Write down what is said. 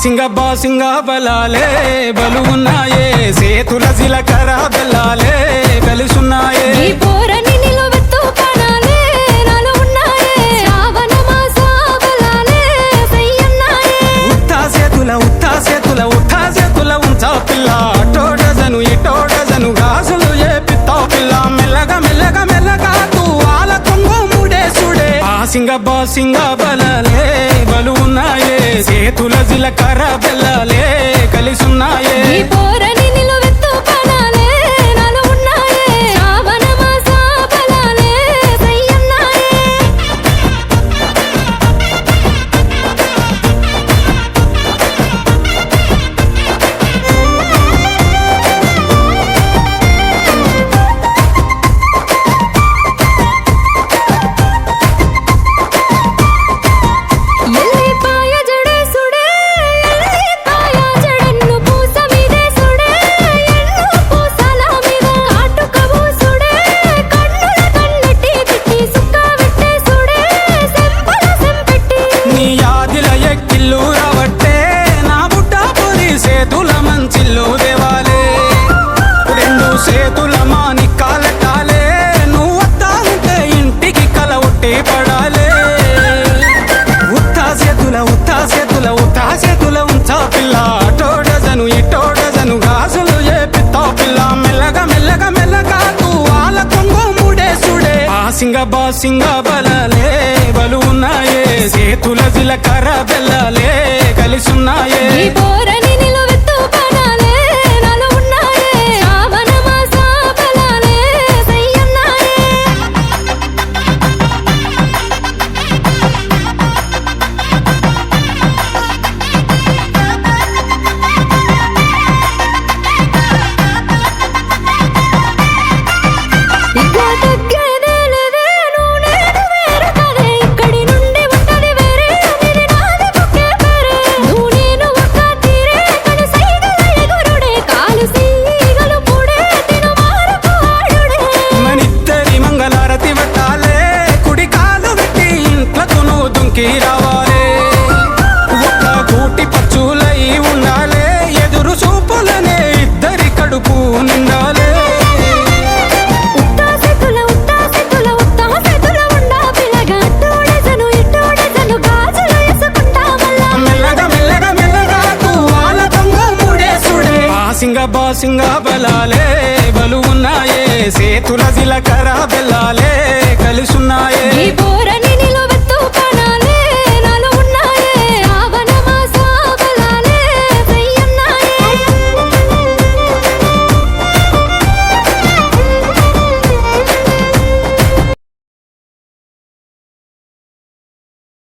బాసింగ బలాలే బలు ఉన్నాయే సేతుల జిలకర బెల్లాలే కలిసున్నాయే ఈ పోరని నిలవెత్తు పనాలే నాలో ఉన్నాయే శ్రావణ మాస బలాలే సయ్యన్నాయే ఉత్తా సేతుల ఉంచా పిల్ల అటో డజను ఇటో డజను గాజులు ఏ పిత్తావు పిల్ల మెల్లగా తూ ఆల కొంగు ముడేసుడే బాసింగ బలాలే బలు ఉన్నాయే సేతుల జిలకర బెల్లాలే కలిసున్నాయే ఈ పోరని నిలవెత్తు పనాలే నాలో ఉన్నాయే శ్రావణ మాస బలాలే సయ్యన్నాయే ఎల్లిపాయ జడేసుడే ఎల్లిపాయ జడన్ను పూస మీదే సుడే ఎన్ను పూసల మీద కాటుక పూసుడే కన్నుల కన్నెట్టి తిట్టి సుక్క విట్టే సుడే సెంపల సెంపెట్టి నీ యాదిల ఎక్కిల్లు రావట్టే నా బుట్ట పొరి సేతుల మంచిల్లు దేవాలే రెండు సేతుల మానిక్కాలెట్టాలే నువ్వు వద్దా ఉంటే ఇంటికి కల ఒట్టి పడాలే ఉత్తా సేతుల ఉంచా పిల్ల అటో డజను ఇటో డజను గాజులు ఏ పిత్తావు పిల్ల మెల్లగా తూ ఆల కొంగు ముడేసుడే బాసింగ బలాలే బలు ఉన్నాయే సేతుల జిలకర బెల్లాలే కలిసున్నాయే ఈ పోరని నిలవెత్తు పనాలే నాలో ఉన్నాయే శ్రావణ మాస బలాలే సయ్యన్నాయే ఇక తగ్గేదే లేదే నువ్వు నేను వేరు కదే ఇక్కడి నుండి ఉంటది వేరే ఇది నాది బుక్కే పేరే నువ్వు నేను ఒక్క తీరే కను సైగల ఎగురుడే కాలు సీగలు పుడే తిను మారకు ఆడుడే మనిద్దరి మంగళారతి పట్టాలే కుడి కాలు పెట్టి ఇంట్లకు నువ్వు దుంకి రావాలే ఒక్క కూటి పచ్చులై ఉండాలే ఎదురు చూపులనే ఇద్దరి కడుపు నిండాలే ఉత్తా సేతుల ఉండా పిల్లగా అట్టోడెసను ఇట్టోడెసను గాజులు వేసుకుంటా మళ్ళా మెల్లగా తూ ఆల కొంగు ముడేసుడే బాసింగ బలాలే బలు ఉన్నాయే సేతుల జిలకర బెల్లాలే